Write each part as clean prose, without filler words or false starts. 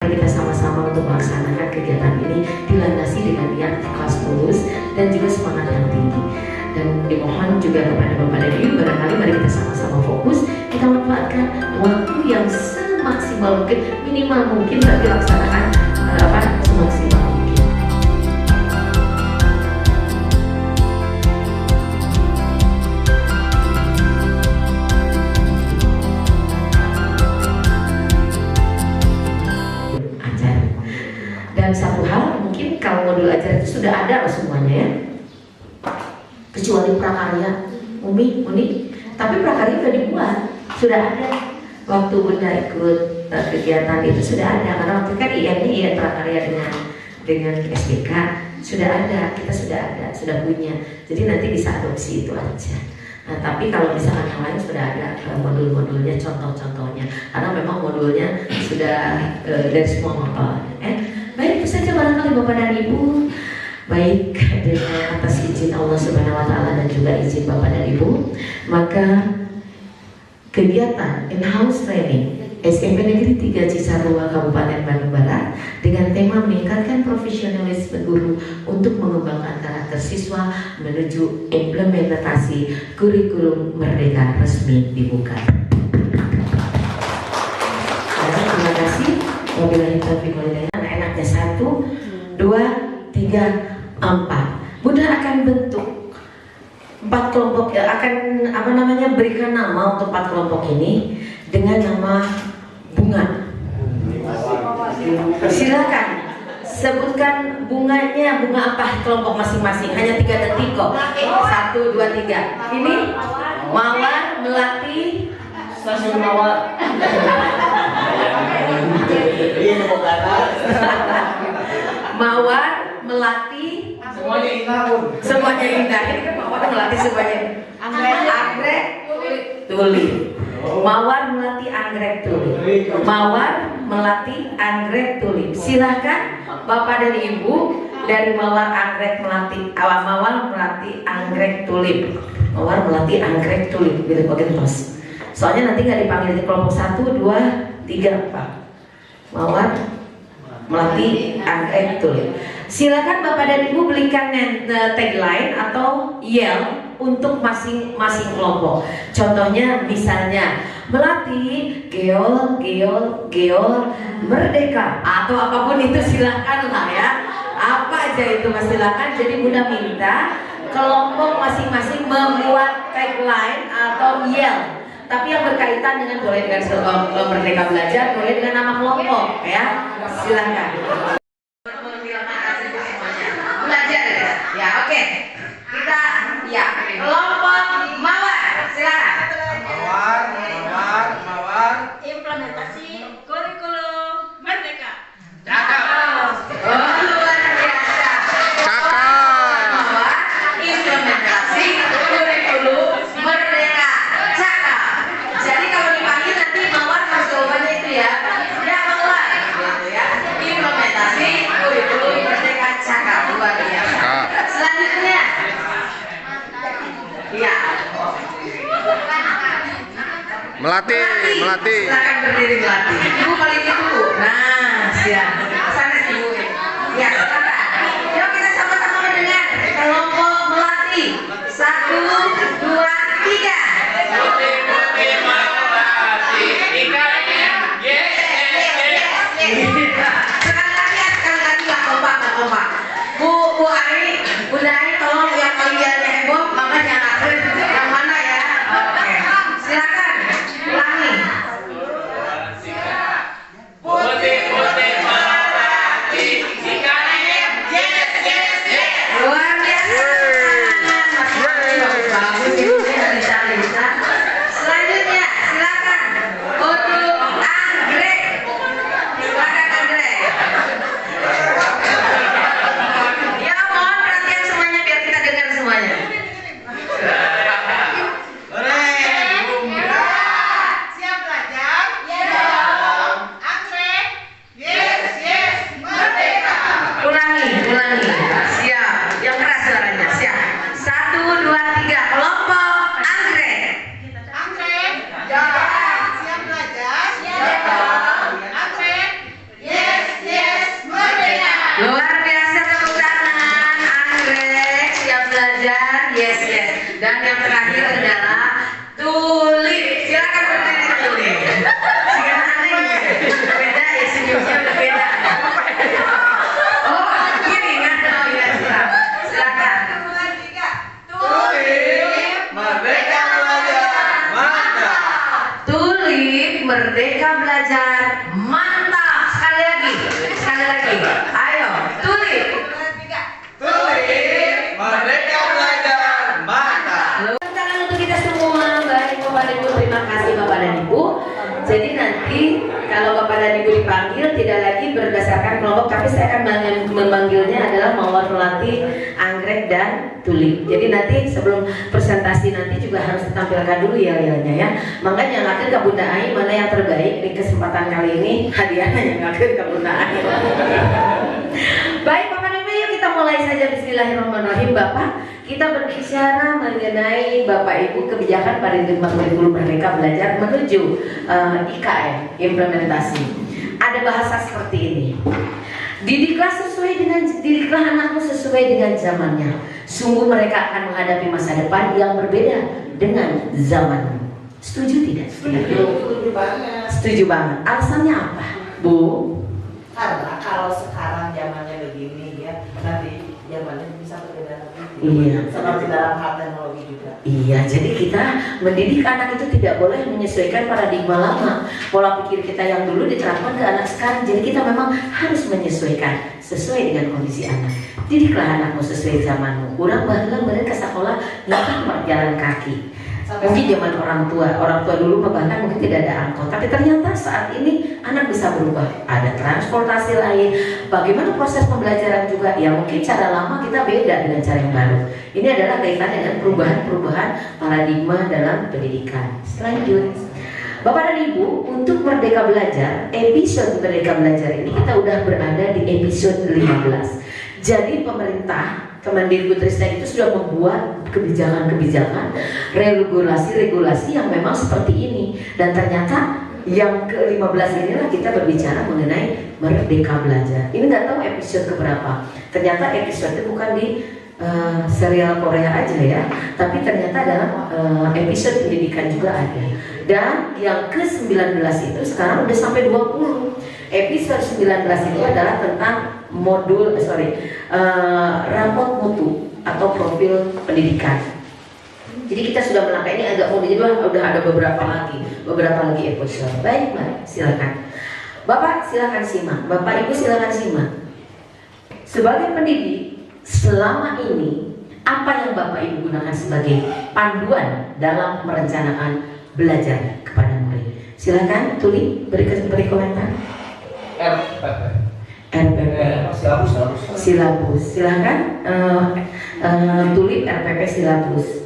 mari kita sama-sama untuk melaksanakan kegiatan ini dilandasi dengan niat ikhlas tulus dan juga semangat yang tinggi. Dan dimohon juga kepada Bapak dan Ibu, barangkali mari kita sama-sama fokus, kita manfaatkan waktu yang semaksimal mungkin, minimal mungkin, tapi laksanakan semaksimal mungkin. Ajar. Dan satu hal, mungkin kalau modul ajar itu sudah ada loh semuanya ya, kecuali prakarya, Uni, tapi prakarya sudah dibuat, sudah ada. Waktu Bunda ikut kegiatan itu sudah ada, karena waktu kan IN prakarya dengan SBK sudah ada, kita sudah ada, sudah punya. Jadi nanti bisa adopsi itu aja. Nah, tapi kalau misalkan yang lain sudah ada modul-modulnya, contoh-contohnya, karena memang modulnya sudah dari semua mapel. Baik, itu saja barangkali Bapak dan Ibu. Baik, dengan atas izin Allah Subhanahu wa Ta'ala dan juga izin Bapak dan Ibu, maka kegiatan in-house training SMP Negeri 3 Cisarua Kabupaten Bandung Barat dengan tema meningkatkan profesionalisme guru untuk mengembangkan karakter siswa menuju implementasi kurikulum merdeka resmi dibuka. Terima kasih. Wabillahi taufiq wal hidayah. Enaknya 1, 2, 3, 4. Bunda akan bentuk 4 kelompok, akan berikan nama untuk 4 kelompok ini dengan nama bunga. Silakan sebutkan bunganya, bunga apa kelompok masing-masing. Hanya 3 detik kok. 1, 2, 3. Ini mawar, melati, mawar. Mawar, melati, semuanya indah. Ini kan mawar, melati, semuanya anggrek, tulip. Mawar, melati, anggrek, tulip. Mawar, melati, anggrek, tulip. Silahkan Bapak dan Ibu dari mawar, anggrek, melati, mawar, melati, anggrek, tulip. Mawar, melati, anggrek, tulip. Pilih bagian tos. Soalnya nanti nggak dipanggil di kelompok 1, 2, 3, 4. Mawar, melati, anggrek, tulip. Silakan Bapak dan Ibu belikan tagline atau yell untuk masing-masing kelompok. Contohnya misalnya melati, geol, merdeka, atau apapun itu silakan lah ya. Apa aja itu mas, silakan. Jadi Bunda minta kelompok masing-masing membuat tagline atau yell. Tapi yang berkaitan dengan, boleh dengan Merdeka Belajar, boleh dengan nama kelompok ya. Silakan. Belajar ya, oke. Kita ya kelompok mawar, silakan. Mawar. Implementasi kurikulum merdeka. Cakep. Oh, luar biasa. Cakep. Mawar, implementasi kurikulum merdeka. Cakep. Jadi kalau dipanggil nanti mawar harus jawabannya itu ya. Ya mawar gitu ya. Implementasi kurikulum merdeka. Cakep, luar biasa. Selanjutnya. Iya. Melati. Silakan berdiri melati. Ibu paling dulu. Nah, siap. Sana ibu. Ya, silakan. Yuk kita sama-sama mendengar kelompok melati. 1, 2, 3. Sekali lagi lah kompak. Bu Ari, Bunda Ari, tolong yang kalian heboh, maka jangan yang mana ya. Oke. Silakan. Ulangi. Putih berdasarkan kelompok, tapi saya akan memanggilnya adalah Mawar, Melati, Anggrek, dan Tuli. Jadi nanti sebelum presentasi nanti juga harus ditampilkan dulu ya yelnya ya. Makanya yang akan ke Bunda Ai mana yang terbaik di kesempatan kali ini, hadiahnya yang akan ke Bunda Ai. Baik Bapak Ibu, yuk kita mulai saja. Bismillahirrahmanirrahim. Bapak, kita berbicara mengenai Bapak Ibu kebijakan Paradigma Kurikulum Merdeka Belajar menuju IKM implementasi. Ada bahasa seperti ini. Didiklah anakmu sesuai dengan zamannya. Sungguh mereka akan menghadapi masa depan yang berbeda dengan zamanmu. Setuju tidak? Setuju banget. Setuju banget. Alasannya apa, Bu? Karena kalau sekarang zamannya begini ya, nanti zamannya bisa berbeda lagi. Iya. Seperti dalam hal teknologi juga. Iya, jadi kita mendidik anak itu tidak boleh menyesuaikan paradigma lama. Pola pikir kita yang dulu diterapkan ke anak sekarang. Jadi kita memang harus menyesuaikan sesuai dengan kondisi anak. Didiklah anakmu sesuai zamanmu. Urang baheula meureun ke sekolah nggak jalan kaki. Mungkin zaman orang tua dulu bahkan mungkin tidak ada angkot. Tapi ternyata saat ini anak bisa berubah. Ada transportasi lain. Bagaimana proses pembelajaran juga? Ya mungkin cara lama kita beda dengan cara yang baru. Ini adalah kaitan dengan perubahan paradigma dalam pendidikan. Selanjutnya, Bapak dan Ibu, untuk Merdeka Belajar, episode Merdeka Belajar ini kita udah berada di episode 15. Jadi pemerintah Kemendikbudristek itu sudah membuat kebijakan-kebijakan, regulasi-regulasi yang memang seperti ini. Dan ternyata yang ke-15 inilah kita berbicara mengenai Merdeka Belajar. Ini nggak tahu episode keberapa. Ternyata episode itu bukan di serial Korea aja ya, tapi ternyata dalam episode pendidikan juga ada. Dan yang ke-19 itu sekarang udah sampai 20. Episode 19 itu adalah tentang rapot mutu atau profil pendidikan. Jadi kita sudah melangkah ini agak mudah, jadi udah ada beberapa lagi episode. Baik Mbak, silakan. Bapak silakan simak, Bapak Ibu silakan simak. Sebagai pendidik, selama ini apa yang Bapak Ibu gunakan sebagai panduan dalam merencanakan belajar kepada murid? Silakan Tuli beri komentar. RPP. Silabus. Silakan Tuli RPP silabus.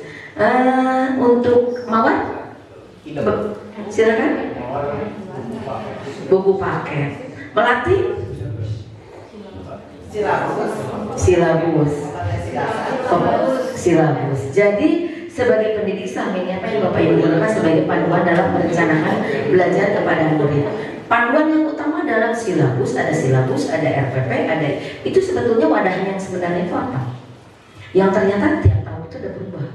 Untuk Mawar, silakan. Buku paket. Melati? Silabus. Silabus. Jadi sebagai pendidik selama ini apa yang Bapak Ibu gunakan sebagai panduan dalam merencanakan belajar kepada murid? Panduan yang utama dalam silabus, ada RPP, ada itu sebetulnya wadahnya yang sebenarnya itu apa? Yang ternyata tiap tahun itu ada berubah.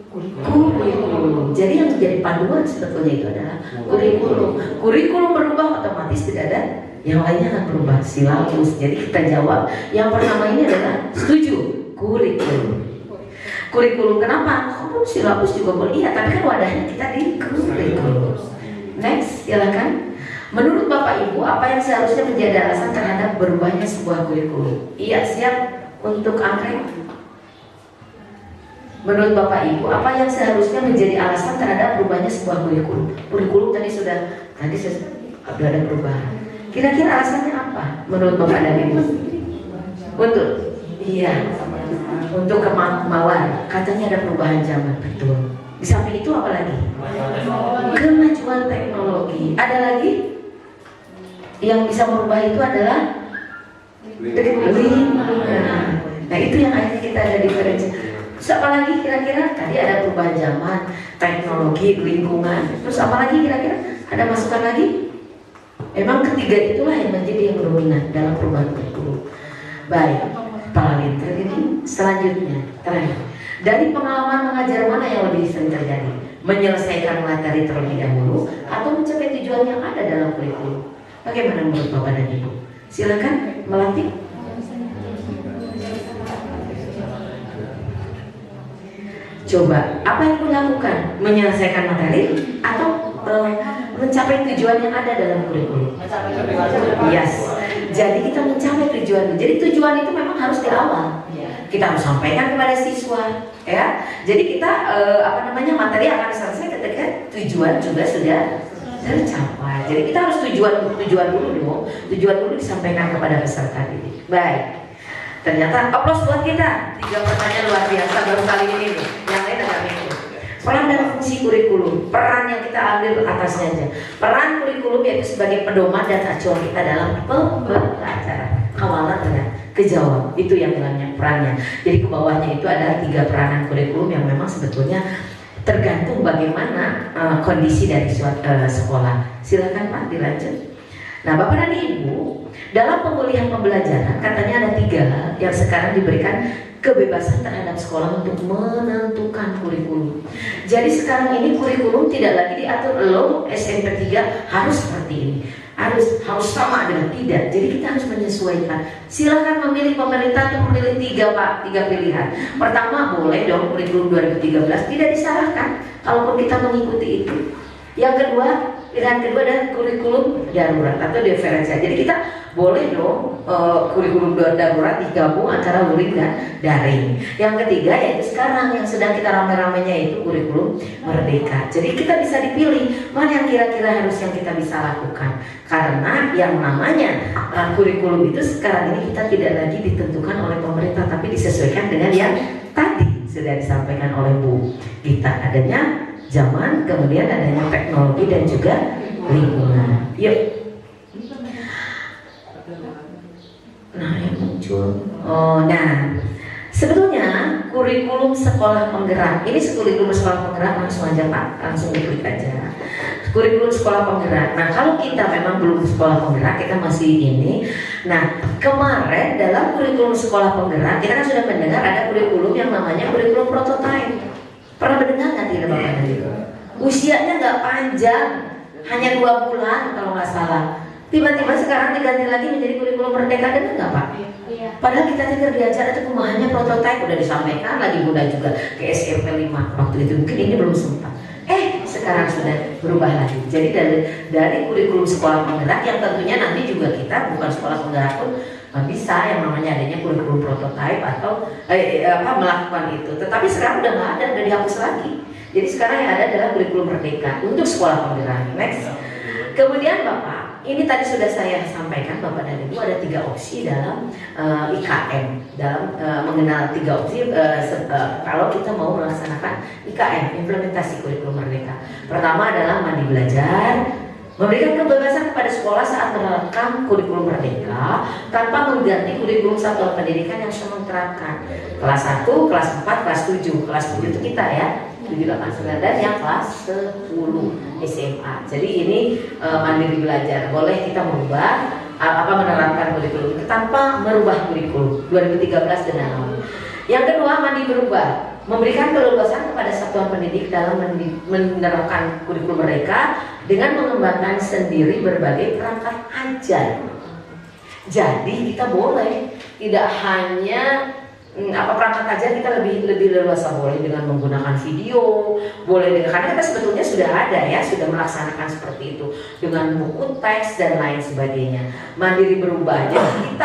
Kurikulum. Jadi yang menjadi panduan sebetulnya itu adalah kurikulum. Kurikulum berubah otomatis tidak ada yang lainnya akan berubah. Silabus. Jadi kita jawab yang pertama ini adalah setuju kurikulum. Kurikulum kenapa? Oh, silabus juga boleh. Iya, tapi kan wadahnya kita di kurikulum. Next, silakan. Menurut Bapak Ibu, apa yang seharusnya menjadi alasan terhadap berubahnya sebuah kurikulum? Iya, siap untuk angkrek. Menurut Bapak Ibu, apa yang seharusnya menjadi alasan terhadap berubahnya sebuah kurikulum? Kurikulum tadi sudah ada perubahan. Kira-kira alasannya apa? Menurut Bapak dan Ibu? Untuk kemauan, katanya ada perubahan zaman, betul. Di samping itu apa lagi? Kemajuan teknologi. Ada lagi? Yang bisa merubah itu adalah lingkungan. Nah itu yang akhirnya kita ada diferensi. Terus apa lagi kira-kira? Tadi ada perubahan zaman, teknologi, lingkungan. Terus apa lagi kira-kira? Ada masukan lagi? Memang ketiga itulah yang menjadi yang dominan dalam perubahan kurikulum. Baik, Pak Lin. Selanjutnya, terakhir. Dari pengalaman mengajar mana yang lebih sering terjadi? Menyelesaikan materi terlebih dahulu atau mencapai tujuan yang ada dalam kurikulum? Bagaimana menurut Bapak dan Ibu? Silakan melantik. Coba, apa yang dilakukan? Menyelesaikan materi atau mencapai tujuan yang ada dalam kurikulum? Yes. Jadi kita mencapai tujuan. Jadi tujuan itu memang harus di awal. Kita harus sampaikan kepada siswa, ya. Jadi kita materi akan selesai ketika tujuan juga sudah tercapai. Jadi kita harus tujuan dulu dong. Tujuan dulu disampaikan kepada peserta didik. Baik. Ternyata aplaus buat kita. 3 pertanyaan luar biasa baru kali ini nih. Yang lain agak mikir. Peran dan fungsi kurikulum. Peran yang kita ambil atasnya aja. Peran kurikulum yaitu sebagai pedoman dan acuan kita dalam pembelajaran. Kawalan dan kejawab. Itu yang bilangnya perannya. Jadi ke bawahnya itu ada 3 peranan kurikulum yang memang sebetulnya tergantung bagaimana kondisi dari suatu sekolah. Silakan Pak dilanjut. Nah Bapak dan Ibu, dalam pemulihan pembelajaran katanya ada 3 yang sekarang diberikan kebebasan terhadap sekolah untuk menentukan kurikulum. Jadi sekarang ini kurikulum tidak lagi diatur lo SMP 3 harus seperti ini, harus sama dengan tidak. Jadi kita harus menyesuaikan. Silakan memilih, pemerintah untuk memilih 3 Pak, 3 pilihan. Pertama boleh dong kurikulum 2013 tidak disalahkan kalaupun kita mengikuti itu. Yang kedua, pilihan kedua adalah kurikulum darurat atau diferensial. Jadi kita boleh dong kurikulum darurat digabung antara luring dan daring. Yang ketiga yaitu sekarang yang sedang kita rame-ramenya itu kurikulum merdeka. Jadi kita bisa dipilih mana yang kira-kira harus yang kita bisa lakukan. Karena yang namanya kurikulum itu sekarang ini kita tidak lagi ditentukan oleh pemerintah, tapi disesuaikan dengan yang tadi sudah disampaikan oleh Bu Gita, adanya zaman, kemudian adanya teknologi dan juga lingkungan. Yuk. Nah yang muncul. Nah sebetulnya kurikulum sekolah penggerak. Ini kurikulum sekolah penggerak langsung aja Pak, langsung diklik aja. Kurikulum sekolah penggerak. Nah kalau kita memang belum sekolah penggerak, kita masih ini. Nah kemarin dalam kurikulum sekolah penggerak kita kan sudah mendengar ada kurikulum yang namanya kurikulum prototype. Pernah mendengar nggak tidak Bapak dan Ibu? Usianya nggak panjang, hanya 2 bulan kalau nggak salah. Tiba-tiba sekarang diganti lagi menjadi kurikulum merdeka, dengar nggak Pak? Iya. Padahal kita dengar diajar itu pemahamannya prototipe udah disampaikan lagi Bunda juga ke SMP 5 waktu itu, mungkin ini belum sempat. Sekarang sudah berubah lagi. Jadi dari kurikulum sekolah penggerak yang tentunya nanti juga kita bukan sekolah penggerak pun bisa yang namanya adanya kurikulum prototipe atau melakukan itu. Tetapi sekarang udah nggak ada, udah dihapus lagi. Jadi sekarang yang ada adalah kurikulum merdeka untuk sekolah penggerak. Next. Kemudian Bapak, ini tadi sudah saya sampaikan Bapak dan Ibu ada 3 opsi dalam IKM, dalam mengenal 3 opsi kalau kita mau melaksanakan IKM, implementasi kurikulum merdeka. Pertama adalah mandi belajar, memberikan kebebasan kepada sekolah saat menerapkan kurikulum merdeka tanpa mengganti kurikulum satuan pendidikan yang sudah menerapkan. Kelas 1, kelas 4, kelas 7. Kelas 7 itu kita ya, 7, 8, 9, dan yang kelas 10 SMA. Jadi ini mandiri belajar. Boleh kita merubah menerapkan kurikulum tanpa merubah kurikulum 2013 dan lalu. Yang kedua, mandi berubah, memberikan keleluasan kepada satuan pendidik dalam menerapkan kurikulum mereka dengan mengembangkan sendiri berbagai perangkat ajar. Jadi kita boleh tidak hanya perangkat ajar, kita lebih leluasa, boleh dengan menggunakan video, boleh dengan, karena kita sebetulnya sudah ada ya, sudah melaksanakan seperti itu dengan buku teks dan lain sebagainya. Mandiri berubah, jadi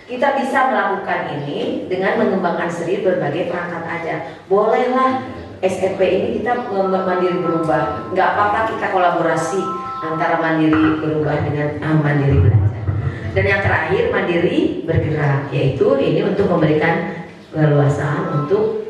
kita bisa melakukan ini dengan mengembangkan sendiri berbagai perangkat ajar. Bolehlah SMP ini kita mandiri berubah, nggak apa-apa kita kolaborasi antara mandiri berubah dengan mandiri belajar. Dan yang terakhir mandiri bergerak, yaitu ini untuk memberikan keleluasaan untuk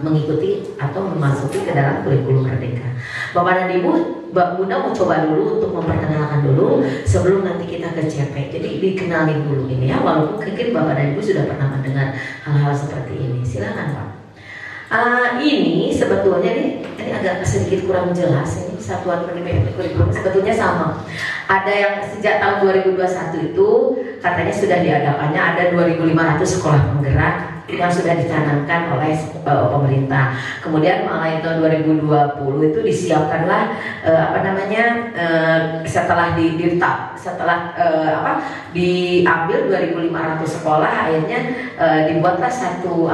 mengikuti atau memasuki ke dalam kurikulum merdeka. Bapak dan Ibu, Mbak Bunda mau coba dulu untuk memperkenalkan dulu sebelum nanti kita ke CP. Jadi dikenalin dulu ini ya, walaupun mungkin Bapak dan Ibu sudah pernah mendengar hal-hal seperti ini. Silakan Pak. Ini sebetulnya ini agak sedikit kurang jelas, ini satuan pendidikan kurikulum sebetulnya sama. Ada yang sejak tahun 2021 itu katanya sudah diadakannya ada 2.500 sekolah penggerak yang sudah dicanangkan oleh pemerintah. Kemudian mulai tahun 2020 itu disiapkanlah setelah diambil 2.500 sekolah, akhirnya dibuatlah satu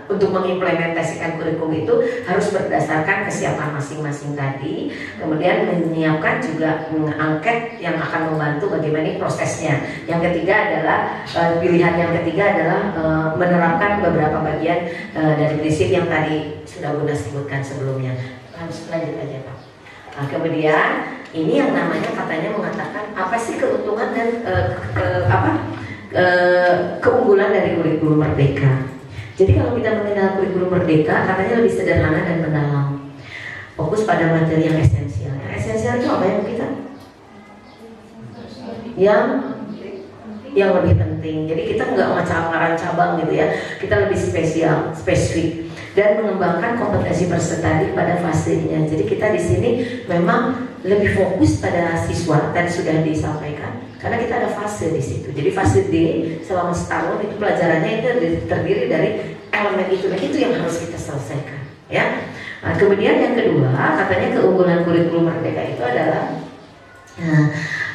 untuk mengimplementasikan kurikulum itu harus berdasarkan kesiapan masing-masing tadi. Kemudian menyiapkan juga angket yang akan membantu bagaimana prosesnya. Yang ketiga adalah pilihan yang ketiga adalah menerapkan beberapa bagian dari prinsip yang tadi sudah Bunda sebutkan sebelumnya. Lanjut aja Pak. Nah, kemudian ini yang namanya katanya mengatakan apa sih keuntungan dan keunggulan dari kurikulum Merdeka. Jadi kalau kita mengenal kurikulum Merdeka, katanya lebih sederhana dan mendalam. Fokus pada materi yang esensial. Yang esensial itu apa ya kita? Yang lebih penting. Jadi kita nggak macam-macam cabang gitu ya. Kita lebih spesifik dan mengembangkan kompetensi peserta didik pada fasenya. Jadi kita di sini memang lebih fokus pada siswa. Tadi sudah disampaikan. Karena kita ada fase di situ. Jadi fase D selama setahun itu pelajarannya itu terdiri dari elemen itu. Nah, itu yang harus kita selesaikan, ya. Nah, kemudian yang kedua, katanya keunggulan kurikulum Merdeka itu adalah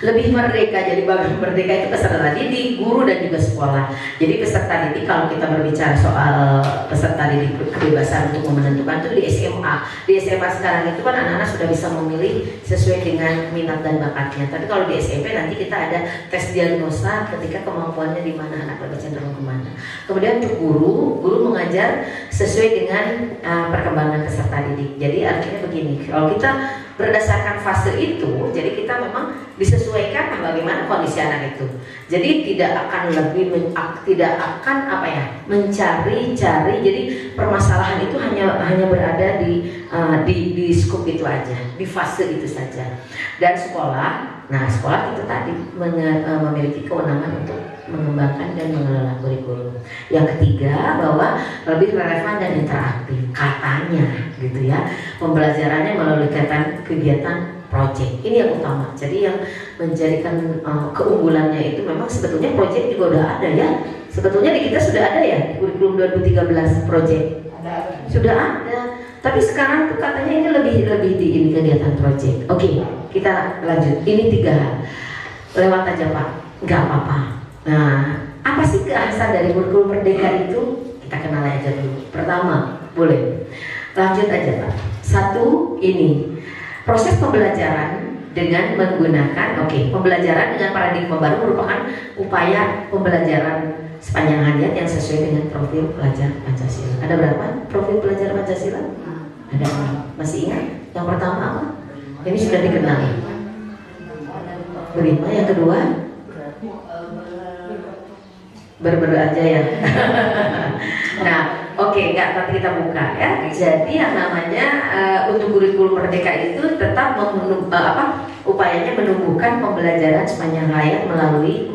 lebih merdeka. Jadi bagi merdeka itu peserta didik, guru dan juga sekolah. Jadi peserta didik, kalau kita berbicara soal peserta didik kebebasan untuk menentukan itu di SMA. Di SMA sekarang itu kan anak-anak sudah bisa memilih sesuai dengan minat dan bakatnya. Tapi kalau di SMP nanti kita ada tes diagnosa ketika kemampuannya di mana anak lebih cenderung kemana. Kemudian untuk guru mengajar sesuai dengan perkembangan peserta didik. Jadi artinya begini, kalau kita berdasarkan fase itu, jadi kita memang disesuaikan bagaimana kondisi anak itu. Jadi tidak akan mencari-cari. Jadi permasalahan itu hanya berada di skop itu aja, di fase itu saja. Dan sekolah itu tadi memiliki kewenangan untuk mengembangkan dan mengelola kurikulum. Yang ketiga, bahwa lebih relevan dan interaktif katanya gitu ya. Pembelajarannya melalui kegiatan project. Ini yang utama. Jadi yang menjadikan keunggulannya itu memang sebetulnya project juga udah ada ya. Sebetulnya di kita sudah ada ya, di kurikulum 2013 project. Sudah ada. Tapi sekarang tuh katanya ini lebih di ini kegiatan project. Oke, kita lanjut. Ini 3 hal. Lewat aja Pak, nggak apa-apa. Nah, apa sih keasahan dari kurikulum Merdeka itu? Kita kenal aja dulu. Pertama, boleh. Lanjut aja Pak. 1, ini proses pembelajaran dengan menggunakan pembelajaran dengan paradigma baru merupakan upaya pembelajaran sepanjang hayat yang sesuai dengan profil pelajar Pancasila. Ada berapa profil pelajar Pancasila? Ada 6. Masih ingat? Yang pertama apa? Ini sudah dikenal. Berima. Yang kedua? Ber aja ya. Nah, enggak, nanti kita buka ya. Jadi yang namanya untuk kurikulum Merdeka itu tetap upayanya menumbuhkan pembelajaran sepanjang hayat melalui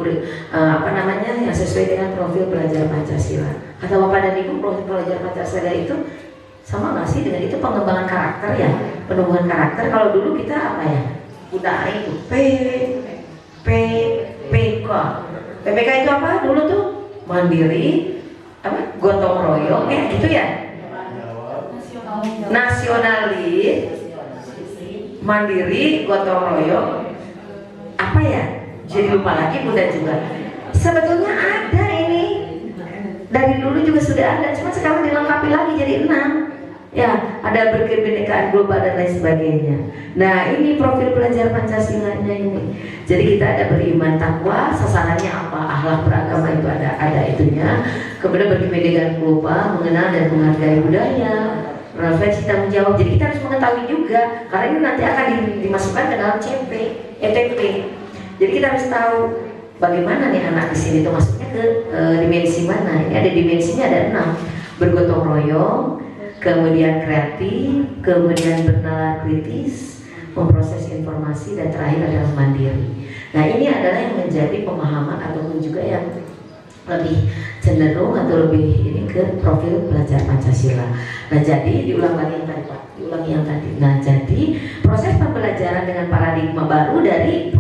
yang sesuai dengan profil pelajar Pancasila. Kata Bapak dan Ibu, profil pelajar Pancasila itu sama nggak sih dengan itu pengembangan karakter ya, penumbuhan karakter. Kalau dulu kita apa ya? Udah itu PPK itu apa dulu tuh? Mandiri, gotong royong, gitu ya. Nasionalis, mandiri, gotong royong. Apa ya? Jadi lupa lagi, mudah juga. Sebetulnya ada ini. Dari dulu juga sudah ada, cuma sekarang dilengkapi lagi jadi 6. Ya, ada berkebinekaan global dan lain sebagainya. Nah, ini profil pelajar Pancasilanya ini. Jadi kita ada beriman takwa, sasarannya apa? Akhlak beragama itu ada itunya. Kemudian berkebinekaan global, mengenal dan menghargai budaya, refleksi tanggung jawab. Jadi kita harus mengetahui juga, karena ini nanti akan dimasukkan ke dalam ETP. Jadi kita harus tahu bagaimana nih anak di sini itu masuknya ke dimensi mana. Ini ada dimensinya ada 6. Bergotong royong, kemudian kreatif, kemudian bernalar kritis, memproses informasi, dan terakhir adalah mandiri. Nah, ini adalah yang menjadi pemahaman ataupun juga yang lebih cenderung atau lebih ini ke profil pelajar Pancasila. Nah, jadi diulang lagi yang tadi Pak, diulangi yang tadi. Nah, jadi proses pembelajaran dengan paradigma baru dari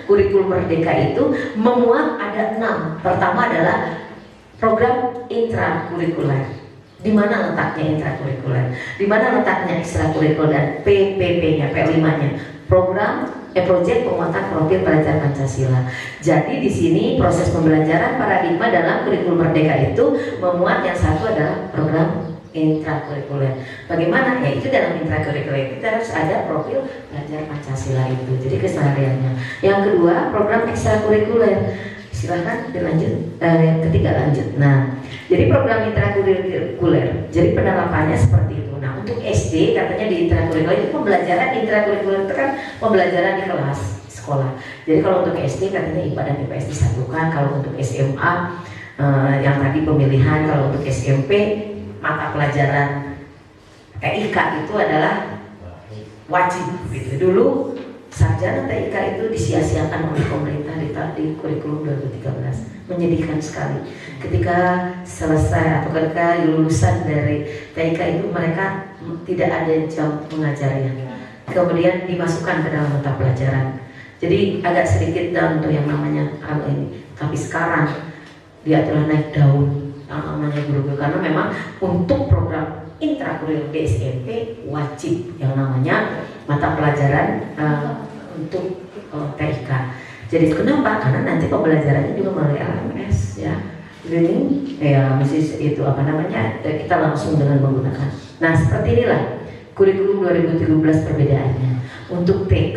kurikulum Merdeka itu memuat ada 6. Pertama adalah program intrakurikuler. Di mana letaknya intrakurikuler? Di mana letaknya ekstrakurikuler dan PPP-nya, P5-nya? Proyek penguatan profil pelajar Pancasila. Jadi di sini proses pembelajaran paradigma dalam kurikulum Merdeka itu memuat yang satu adalah program intrakurikuler. Bagaimana? Ya itu dalam intrakurikuler kita harus ada profil pelajar Pancasila itu. Jadi kesehariannya. Yang kedua, program ekstrakurikuler. Silahkan dilanjut. Yang ketiga lanjut. Nah, jadi program intrakurikuler. Jadi penerapannya seperti itu. Nah, untuk SD katanya di intrakurikuler itu pembelajaran intrakurikuler itu kan pembelajaran di kelas sekolah. Jadi kalau untuk SD katanya IPA dan IPS disatukan. Kalau untuk SMA yang tadi pemilihan, kalau untuk SMP mata pelajaran TIK itu adalah wajib gitu. Dulu sarjana TIK itu disia-siakan oleh pemerintah di kurikulum 2013. Menyedihkan sekali. Ketika selesai atau ketika lulusan dari TIK itu mereka tidak ada jam mengajarnya. Kemudian dimasukkan ke dalam mata pelajaran. Jadi agak sedikit down untuk yang namanya ini. Tapi sekarang dia telah naik daun yang namanya guru-guru, karena memang untuk program intrakurikuler di SMP wajib yang namanya mata pelajaran untuk TIK. Jadi kenapa? Karena nanti pembelajarannya juga melalui LMS ya, learning ya, mesti itu apa namanya, kita langsung dengan menggunakan. Nah seperti inilah kurikulum 2013 perbedaannya. Untuk TK,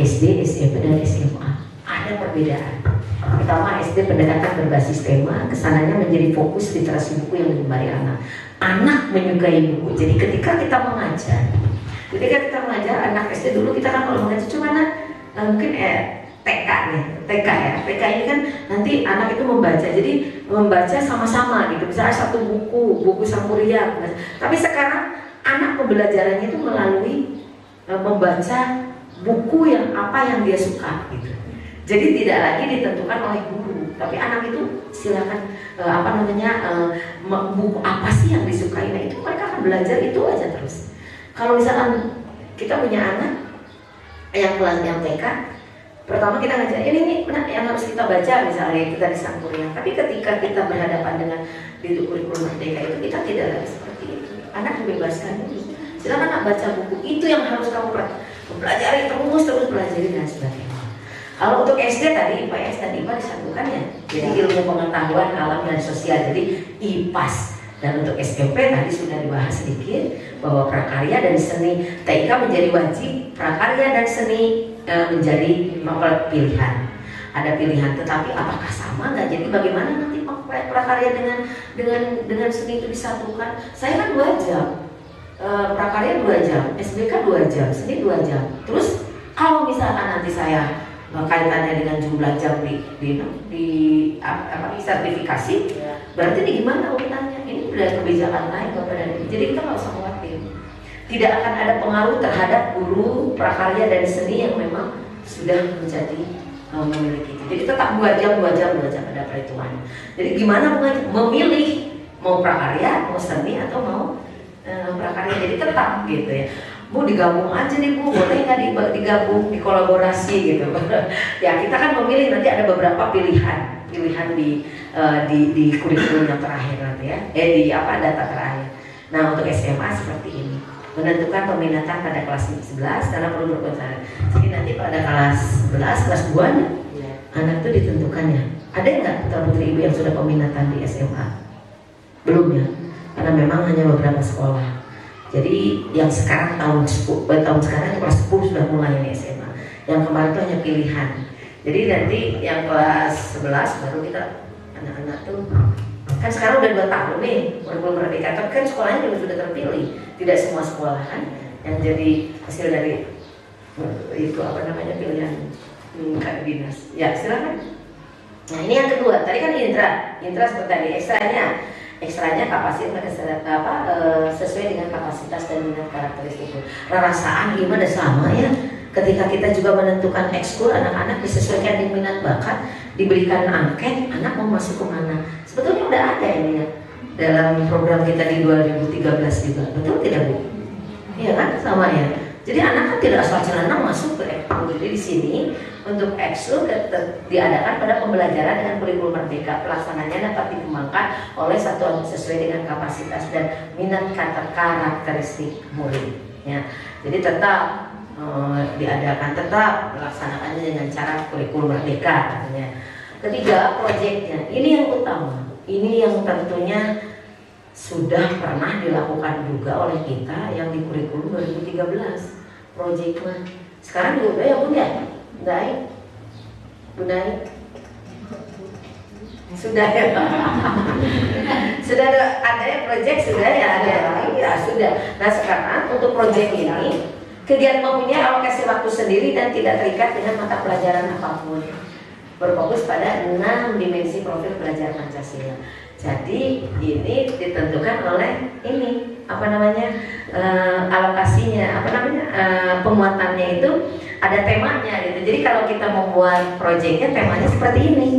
SD, SMP dan SMA ada perbedaan. Pertama SD pendekatan berbasis tema, kesananya menjadi fokus literasi buku yang digemari anak. Anak menyukai buku. Jadi ketika kita mengajar anak SD dulu kita kan kalau mengajar cuma mungkin TK nih, TK ya. TK ini kan nanti anak itu membaca. Jadi membaca sama-sama gitu. Misalnya satu buku Sampurya. Tapi sekarang anak pembelajarannya itu melalui membaca buku yang apa yang dia suka gitu. Jadi tidak lagi ditentukan oleh guru, tapi anak itu silakan buku apa sih yang disukai. Nah itu mereka akan belajar itu aja terus. Kalau misalkan kita punya anak yang kelas yang TK, pertama kita ngajar ini yang harus kita baca misalnya kita di Sampurya. Tapi ketika kita berhadapan dengan di kurikulum TK itu kita tidak lagi seperti itu. Anak dibebaskan, silakan anak baca buku itu yang harus kamu pelajari terus pelajari dan sebagainya. Kalau untuk SD tadi IPS dan IPA disatukan ya, jadi ilmu pengetahuan alam dan sosial, jadi IPAS. Dan untuk SMP tadi sudah dibahas sedikit bahwa prakarya dan seni TIK menjadi wajib, prakarya dan seni menjadi pilihan. Ada pilihan, tetapi apakah sama nggak? Jadi bagaimana nanti prakarya dengan seni itu disatukan? Saya kan 2 jam, prakarya 2 jam, SBK 2 jam, seni 2 jam. Terus kalau misalkan nanti saya kaitannya dengan jumlah jam di sertifikasi, berarti ini gimana urutannya? Ini udah kebijakan lain Bapak dan Ibu. Jadi kita nggak usah khawatir. Tidak akan ada pengaruh terhadap guru prakarya dan seni yang memang sudah menjadi memiliki. Jadi tetap 2 jam ada perhitungannya. Jadi gimana memilih mau prakarya, mau seni atau mau prakarya? Jadi tetap gitu ya. Bu digabung aja nih Bu, boleh nggak digabung, dikolaborasi gitu. Ya kita kan memilih, nanti ada beberapa pilihan di kurikulum yang terakhir nanti ya, data terakhir. Nah untuk SMA seperti ini, menentukan peminatan pada kelas 11 karena perlu berkonsentrasi. Jadi nanti pada kelas 11, kelas 2 nya, anak itu ditentukannya. Ada nggak putra-putri ibu yang sudah peminatan di SMA? Belum ya, karena memang hanya beberapa sekolah. Jadi yang sekarang tahun sekarang kelas 10 sudah mulai ini SMA. Yang kemarin itu hanya pilihan. Jadi nanti yang kelas 11 baru kita anak-anak tuh kan sekarang udah 2 tahun nih kurikulum merdeka, tapi kan sekolahnya juga sudah terpilih. Tidak semua sekolah kan yang jadi hasil dari itu pilihan dinas. Ya silakan. Nah ini yang kedua. Tadi kan intra seperti tadi ekstranya kapasitas sesuai dengan kapasitas dan minat karakteristik. Perasaan gimana sama ya. Ketika kita juga menentukan ekskul, anak-anak disesuaikan dengan minat bakat, diberikan angket, anak mau masuk ke mana. Sebetulnya udah ada ini ya dalam program kita di 2013 juga, betul tidak Bu? Iya kan sama ya. Jadi anak kan tidak asal celana masuk ke ekskul. Jadi di sini untuk ekskul diadakan pada pembelajaran dengan kurikulum merdeka. Pelaksananya dapat dikembangkan oleh satuan sesuai dengan kapasitas dan minat karakteristik murid. Ya. Jadi tetap diadakan, tetap melaksanakannya dengan cara kurikulum merdeka katanya. Ketiga, proyeknya. Ini yang utama. Ini yang tentunya sudah pernah dilakukan juga oleh kita yang di kurikulum 2013. Proyeknya. Sekarang juga udah ya Bunda? Baik. Bunda. Sudah ya. Sudah ada ya project, sudah ya ada. Iya sudah. Nah sekarang untuk project ini kegiatan mempunyai alokasi waktu sendiri dan tidak terikat dengan mata pelajaran apapun. Berfokus pada 6 dimensi profil belajar Pancasila. Jadi ini ditentukan oleh ini apa namanya alokasinya, apa namanya pemuatannya itu ada temanya gitu. Jadi kalau kita membuat proyeknya temanya seperti ini,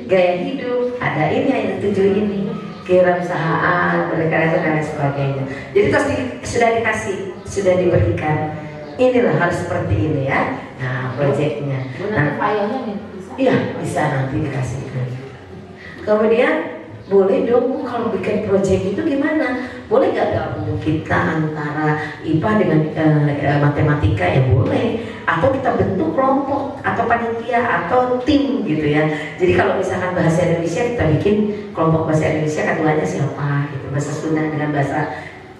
gaya hidup, ada ini yang tujuh ini, kewirausahaan, berkarya dan lain sebagainya. Jadi terus sudah dikasih, sudah diberikan. Inilah harus seperti ini ya. Nah proyeknya. Nah, filenya bisa. iya bisa nanti dikasihkan. Kemudian boleh dong kalau bikin proyek itu gimana? Boleh gak gabung kita antara IPA dengan matematika ya boleh. Atau kita bentuk kelompok atau panitia atau tim gitu ya. Jadi kalau misalkan bahasa Indonesia kita bikin kelompok bahasa Indonesia ketuanya siapa gitu. Bahasa Sunda dengan bahasa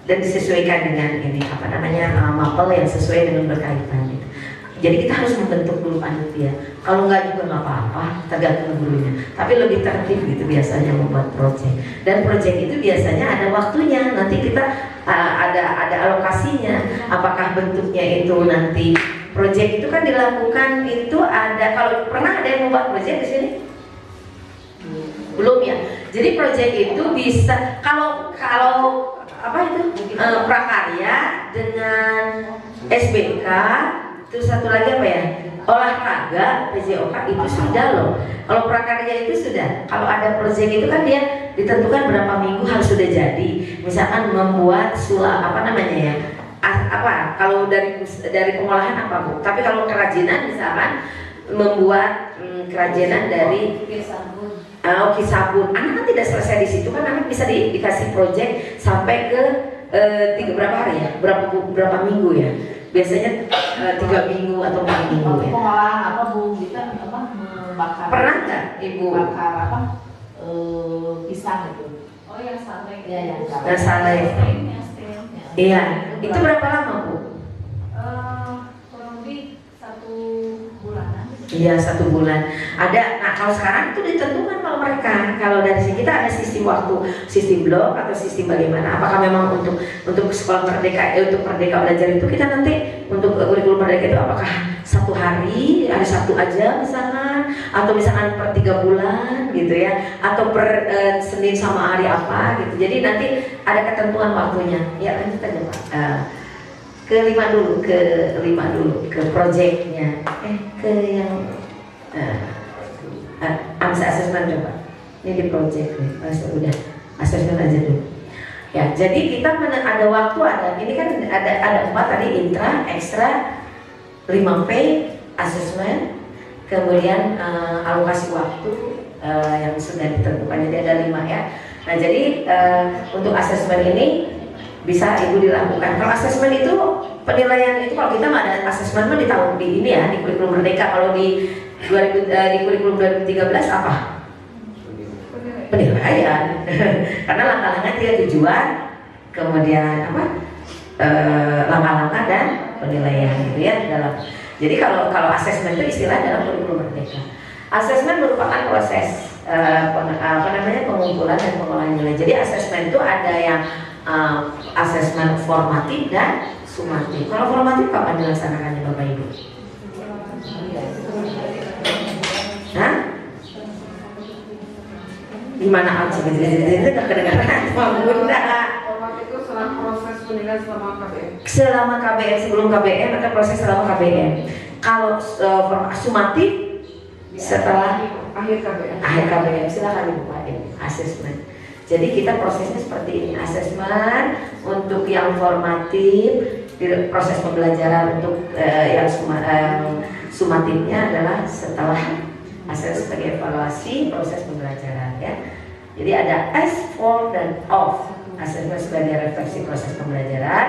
dan disesuaikan dengan ini apa namanya mapel yang sesuai dengan berkaitan gitu. Jadi kita harus membentuk dulu panitia. Kalau nggak juga nggak apa-apa, tergantung gurunya. Tapi lebih tertib gitu biasanya membuat proyek. Dan proyek itu biasanya ada waktunya. Nanti kita ada alokasinya. Apakah bentuknya itu nanti proyek itu kan dilakukan itu ada. Kalau pernah ada yang membuat proyek di sini? Belum ya. Jadi proyek itu bisa kalau apa itu prakarya dengan SBK. Terus satu lagi apa ya? Olahraga PJOK itu sudah loh. Kalau prakarya itu sudah. Kalau ada proyek itu kan dia ditentukan berapa minggu harus sudah jadi. Misalkan membuat apa namanya ya? Apa? Kalau dari pengolahan apa Bu? Tapi kalau kerajinan misalkan membuat kerajinan dari sabun. Anak kan tidak selesai di situ kan anak bisa dikasih proyek sampai ke 3 berapa hari ya? Berapa minggu ya? Biasanya 3 minggu atau 4 minggu ya. Pengolahan apa Bu? Kita apa membakar? Pernah nggak Ibu? Bakar apa? Pisang itu. Oh yang saleh. Iya yang Yang saleh. Iya. Itu berapa lama Bu? Kurang lebih 1 bulanan. Iya 1 bulan. Ada. Nah kalau sekarang itu ditentukan kalau mereka. Kalau dari sini kita ada sistem waktu, sistem blok atau sistem bagaimana? Apakah memang untuk sekolah merdeka, untuk merdeka belajar itu kita nanti untuk kurikulum merdeka itu apakah 1 hari Sabtu aja misalkan, atau misalkan per 3 bulan gitu ya, atau per Senin sama hari apa gitu. Jadi nanti ada ketentuan waktunya. Ya lanjut aja Pak. Ke 5 dulu, ke proyeknya. Ke yang AMSA asesmen coba. Ini di project nih. Udah asesmen aja dulu. Ya, jadi kita ada waktu ini kan ada 4 tadi intra, ekstra, 5P, asesmen, kemudian alokasi waktu yang sudah ditentukan. Jadi ada 5 ya. Nah, jadi untuk asesmen ini bisa Ibu dilakukan. Kalau asesmen itu penilaian itu kalau kita nggak ada asesmen di tahun ini ya di kurikulum merdeka. Kalau di kurikulum 2013 apa? Penilaian. Karena langkah-langkah 3 tujuan, kemudian apa? Langkah-langkah dan penilaian gitu ya dalam. Jadi kalau asesmen itu istilah dalam kurikulum merdeka. Asesmen merupakan proses pengumpulan dan pengolahan nilai. Jadi asesmen itu ada yang asesmen formatif dan sumatif. Kalau formatif kapan dilaksanakannya Bapak Ibu? Hah? Gimana aja? Jadi tak kedengaran Bunda. Format itu setelah proses penilaian selama KBM. Selama KBM, sebelum KBM atau proses selama KBM. Kalau sumatif setelah Akhir KBM. akhir KBM, silakan Ibu Pak asesmen. Jadi kita prosesnya seperti ini, asesmen untuk yang formatif, proses pembelajaran untuk yang sumatifnya adalah setelah asesmen sebagai evaluasi proses pembelajaran ya. Jadi ada S, for, dan off. Asesmen sebagai refleksi proses pembelajaran.